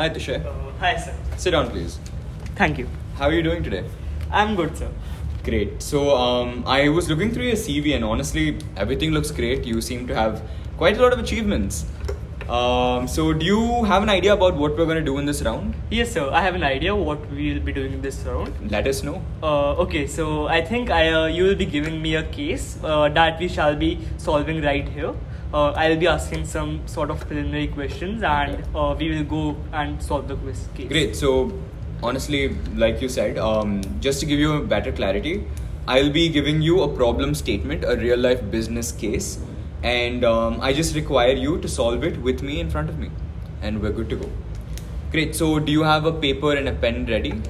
Hi, Tishay. Hi, sir. Sit down, please. Thank you. How are you doing today? I'm good, sir. Great. So, I was looking through your CV, and honestly, everything looks great. You seem to have quite a lot of achievements. So, do you have an idea about what we're going to do in this round? Yes, sir. I have an idea what we'll be doing in this round. Let us know. Okay, so I think you will be giving me a case that we shall be solving right here. I'll be asking some sort of preliminary questions, and we will go and solve the case. Great. So, honestly, like you said, just to give you a better clarity, I'll be giving you a problem statement, a real life business case, and I just require you to solve it with me in front of me, and we're good to go. Great. So, do you have a paper and a pen ready?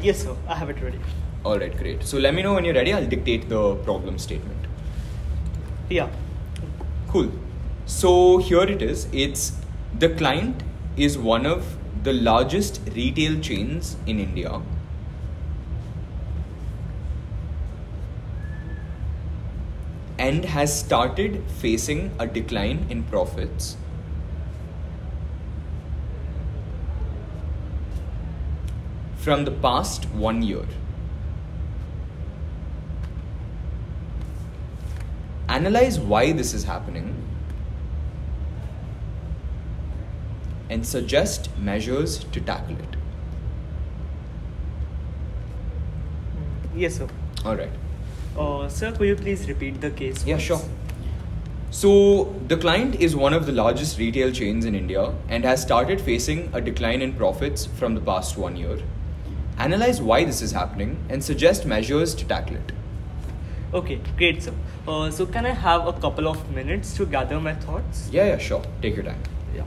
Yes, sir. I have it ready. Alright, great. So, let me know when you're ready. I'll dictate the problem statement. Yeah. Cool. So, here it is. It's the client is one of the largest retail chains in India. And has started facing a decline in profits from the past 1 year. Analyze why this is happening and suggest measures to tackle it. Yes, sir. Alright. Sir, could you please repeat the case? Yeah, once? sure. So, the client is one of the largest retail chains in India and has started facing a decline in profits from the past 1 year. Analyze why this is happening and suggest measures to tackle it. Okay, great, sir. So, can I have a couple of minutes to gather my thoughts? Yeah, sure. Take your time. Yeah.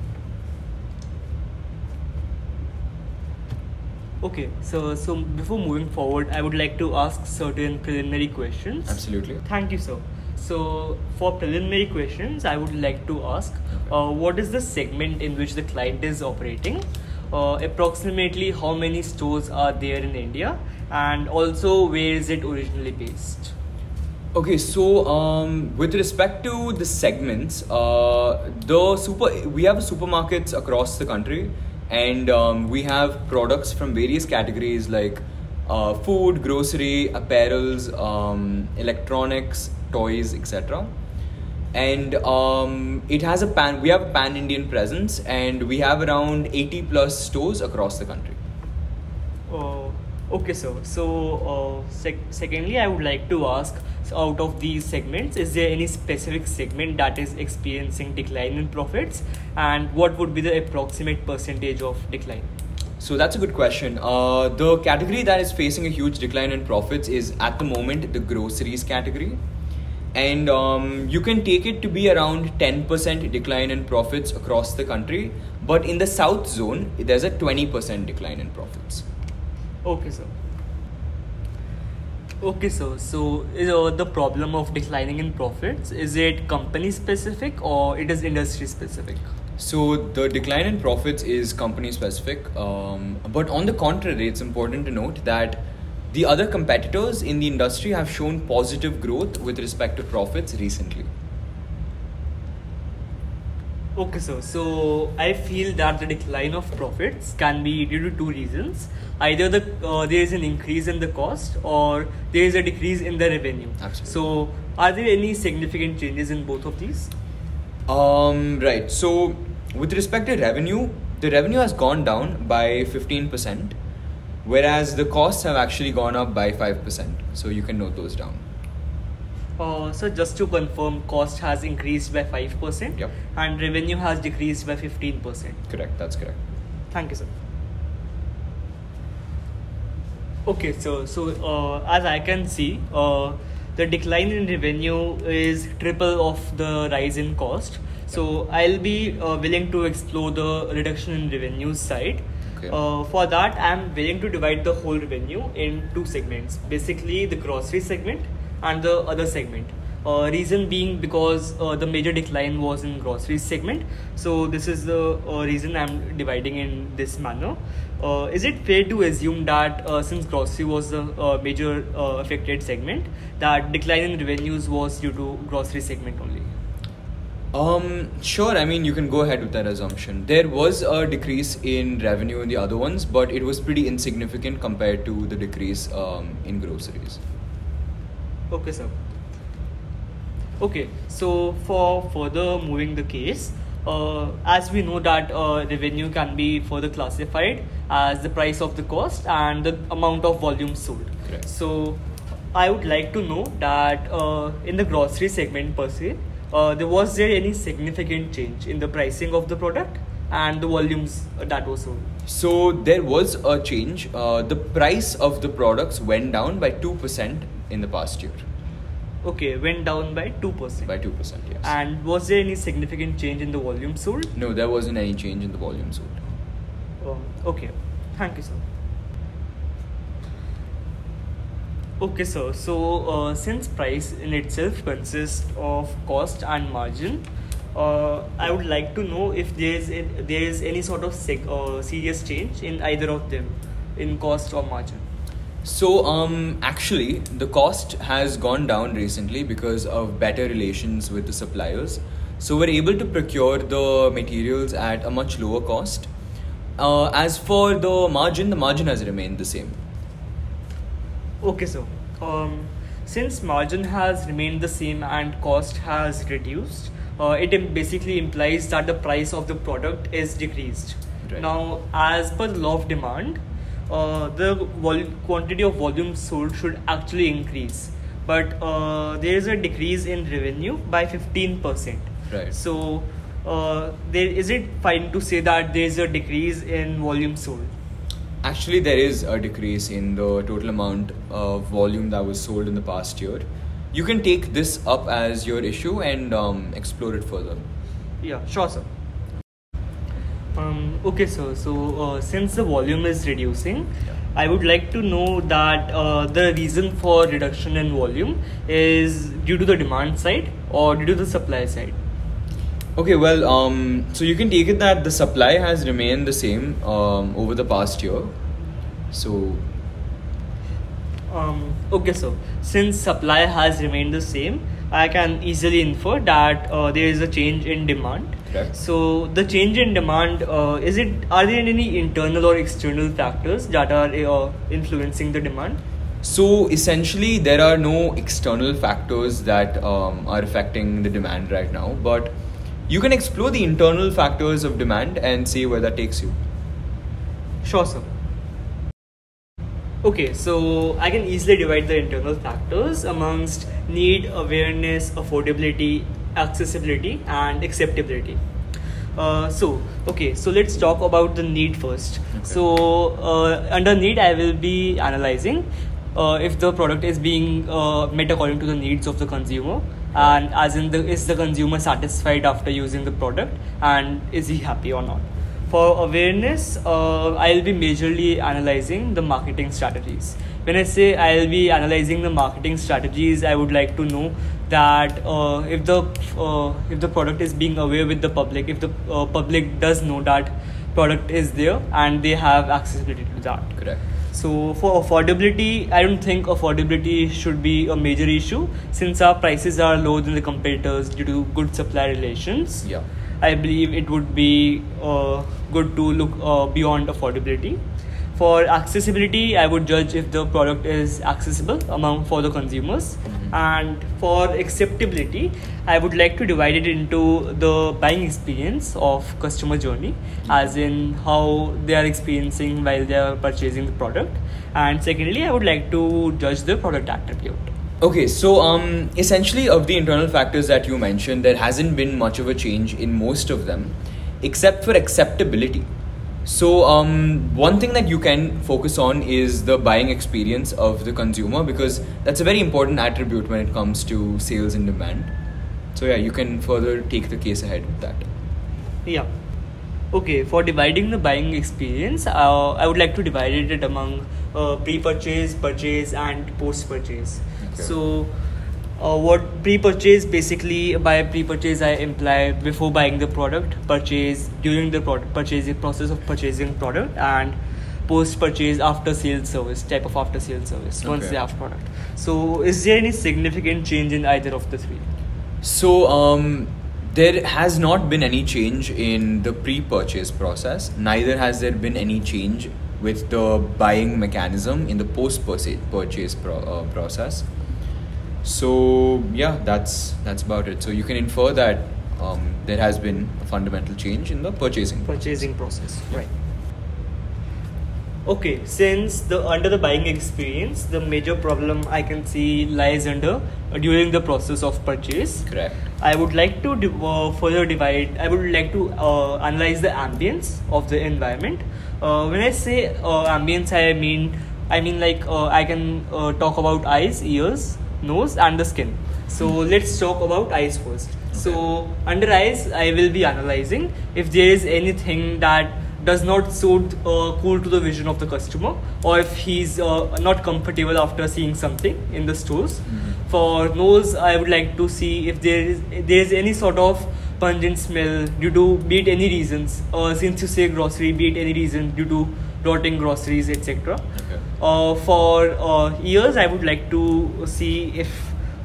Okay, so before moving forward, I would like to ask certain preliminary questions. Absolutely. Thank you, sir. So, for preliminary questions, I would like to ask, what is the segment in which the client is operating? Approximately how many stores are there in India? And also, where is it originally based? Okay, so with respect to the segments, we have supermarkets across the country, and we have products from various categories like food, grocery, apparels, electronics, toys, etc. And it has we have a pan-Indian presence, and we have around 80 plus stores across the country. Okay, sir. So, secondly, I would like to ask, so out of these segments, is there any specific segment that is experiencing decline in profits, and what would be the approximate percentage of decline? So that's a good question. The category that is facing a huge decline in profits is at the moment the groceries category, and you can take it to be around 10% decline in profits across the country, but in the south zone there's a 20% decline in profits. Okay, sir. Okay, sir. So, the problem of declining in profits, is it company specific or it is industry specific? So, the decline in profits is company specific. But on the contrary, it's important to note that the other competitors in the industry have shown positive growth with respect to profits recently. Okay, sir. So, I feel that the decline of profits can be due to two reasons. Either there is an increase in the cost, or there is a decrease in the revenue. Absolutely. So, are there any significant changes in both of these? Right. So, with respect to revenue, the revenue has gone down by 15%, whereas the costs have actually gone up by 5%. So, you can note those down. So just to confirm, cost has increased by 5%, Yep. and revenue has decreased by 15%. Correct. That's correct. Thank you, sir. Okay, so as I can see, the decline in revenue is triple of the rise in cost. So I'll be willing to explore the reduction in revenue side. Okay. For that, I'm willing to divide the whole revenue in two segments. Basically, the grocery segment and the other segment. Reason being because the major decline was in grocery segment. So this is the reason I'm dividing in this manner. Is it fair to assume that since grocery was the major affected segment, that decline in revenues was due to grocery segment only? Sure. I mean, you can go ahead with that assumption. There was a decrease in revenue in the other ones, but it was pretty insignificant compared to the decrease in groceries. Okay, sir. Okay, so for further moving the case, as we know that revenue can be further classified as the price of the cost and the amount of volume sold. Correct. So I would like to know that in the grocery segment per se, was there any significant change in the pricing of the product and the volumes that was sold? So there was a change. The price of the products went down by 2% in the past year. Okay, went down by 2%. By 2%, yes. And was there any significant change in the volume sold? No, there wasn't any change in the volume sold. Okay, thank you, sir. Okay, sir. So, since price in itself consists of cost and margin, I would like to know if there is any sort of serious change in either of them, in cost or margin. So, actually, the cost has gone down recently because of better relations with the suppliers. So, we're able to procure the materials at a much lower cost. As for the margin has remained the same. Okay, so since margin has remained the same and cost has reduced, it basically implies that the price of the product is decreased. Right. Now, as per the law of demand, the quantity of volume sold should actually increase, but there is a decrease in revenue by 15%. Right. So, is it fine to say that there is a decrease in volume sold? Actually, there is a decrease in the total amount of volume that was sold in the past year. You can take this up as your issue and explore it further. Yeah, sure, sir. Okay, sir. So, since the volume is reducing, I would like to know that the reason for reduction in volume is due to the demand side or due to the supply side. Okay, well, so you can take it that the supply has remained the same over the past year. So, okay, so since supply has remained the same, I can easily infer that there is a change in demand. Correct. So the change in demand, are there any internal or external factors that are influencing the demand? So essentially, there are no external factors that are affecting the demand right now, but you can explore the internal factors of demand and see where that takes you. Sure, sir. Okay, so I can easily divide the internal factors amongst need, awareness, affordability, accessibility, and acceptability. So let's talk about the need first. Okay. So under need, I will be analyzing if the product is being met according to the needs of the consumer, and as in is the consumer satisfied after using the product, and is he happy or not. For awareness, I'll be majorly analyzing the marketing strategies. When I say I'll be analyzing the marketing strategies, I would like to know that if the product is being aware with the public, if the public does know that product is there and they have accessibility to that. Correct. So for affordability, I don't think affordability should be a major issue since our prices are lower than the competitors due to good supply relations. Yeah. I believe it would be good to look beyond affordability. For accessibility, I would judge if the product is accessible for the consumers. Mm-hmm. And for acceptability, I would like to divide it into the buying experience of customer journey, as in how they are experiencing while they are purchasing the product. And secondly, I would like to judge the product attribute. Okay, so essentially of the internal factors that you mentioned, there hasn't been much of a change in most of them, except for acceptability. So one thing that you can focus on is the buying experience of the consumer, because that's a very important attribute when it comes to sales and demand. So yeah, you can further take the case ahead with that. Yeah. Okay, for dividing the buying experience, I would like to divide it among pre-purchase, purchase, and post-purchase. Okay. So, what pre-purchase, basically by pre-purchase I imply before buying the product, purchase during the purchasing process of purchasing product, and post-purchase after sales service, type of after sales service once they have product. So, is there any significant change in either of the three? So There has not been any change in the pre-purchase process. Neither has there been any change with the buying mechanism in the post-purchase process. So yeah, that's about it. So you can infer that there has been a fundamental change in the purchasing process. Right. Okay, since under the buying experience, the major problem I can see lies during the process of purchase. Correct. I would like to further divide. I would like to analyze the ambience of the environment. When I say ambience, I mean like I can talk about eyes, ears, nose, and the skin. So let's talk about eyes first. Okay. So under eyes, I will be analyzing if there is anything that does not suit cool to the vision of the customer, or if he's not comfortable after seeing something in the stores. For nose, I would like to see if there is any sort of pungent smell due to, be it any reasons, since you say grocery, be it any reason due to rotting groceries, etc. Okay. For ears, I would like to see if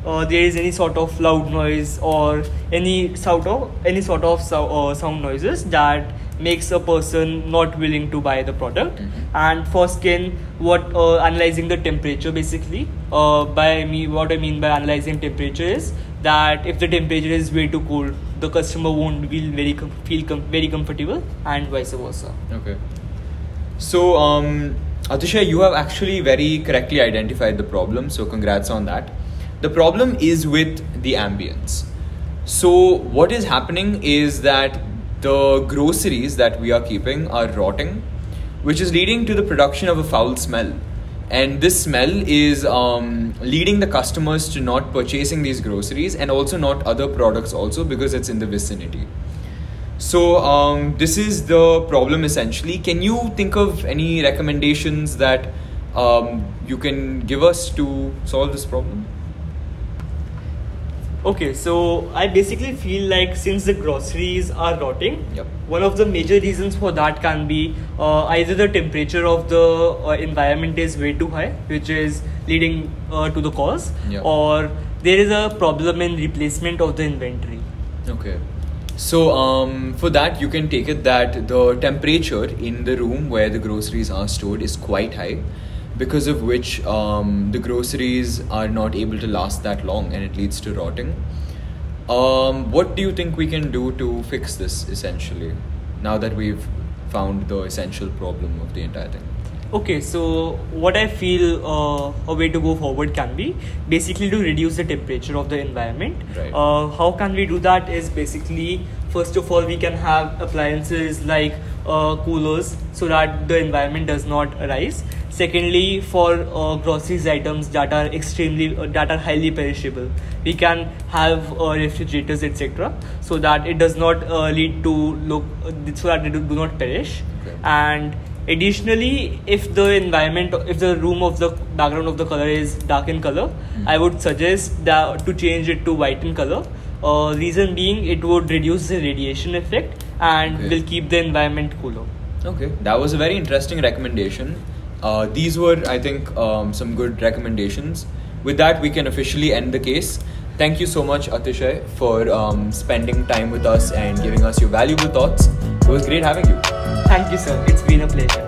there is any sort of loud noise or any sort of sound noises that makes a person not willing to buy the product. And for skin, analyzing the temperature basically. What I mean by analyzing temperature is that if the temperature is way too cold, the customer won't feel very comfortable, and vice versa. Okay. So Atisha, you have actually very correctly identified the problem. So congrats on that. The problem is with the ambience. So what is happening is that the groceries that we are keeping are rotting, which is leading to the production of a foul smell. And this smell is leading the customers to not purchasing these groceries, and also not other products also, because it's in the vicinity. So this is the problem essentially. Can you think of any recommendations that you can give us to solve this problem? Okay, so I basically feel like since the groceries are rotting, one of the major reasons for that can be either the temperature of the environment is way too high, which is leading to the cause, or there is a problem in replacement of the inventory. Okay. So for that, you can take it that the temperature in the room where the groceries are stored is quite high, because of which the groceries are not able to last that long, and it leads to rotting. What do you think we can do to fix this essentially, now that we've found the essential problem of the entire thing? Okay, so what I feel a way to go forward can be basically to reduce the temperature of the environment. Right. How can we do that is basically, first of all, we can have appliances like coolers so that the environment does not rise. Secondly, for groceries items that are highly perishable, we can have refrigerators, etc., so that it does not so that they do not perish. Okay. And additionally, if the room of the background of the color is dark in color, I would suggest to change it to white in color. Reason being, it would reduce the radiation effect and will keep the environment cooler. Okay, that was a very interesting recommendation. These were, I think, some good recommendations. With that, we can officially end the case. Thank you so much, Atishay, for spending time with us and giving us your valuable thoughts. It was great having you. Thank you, sir. It's been a pleasure.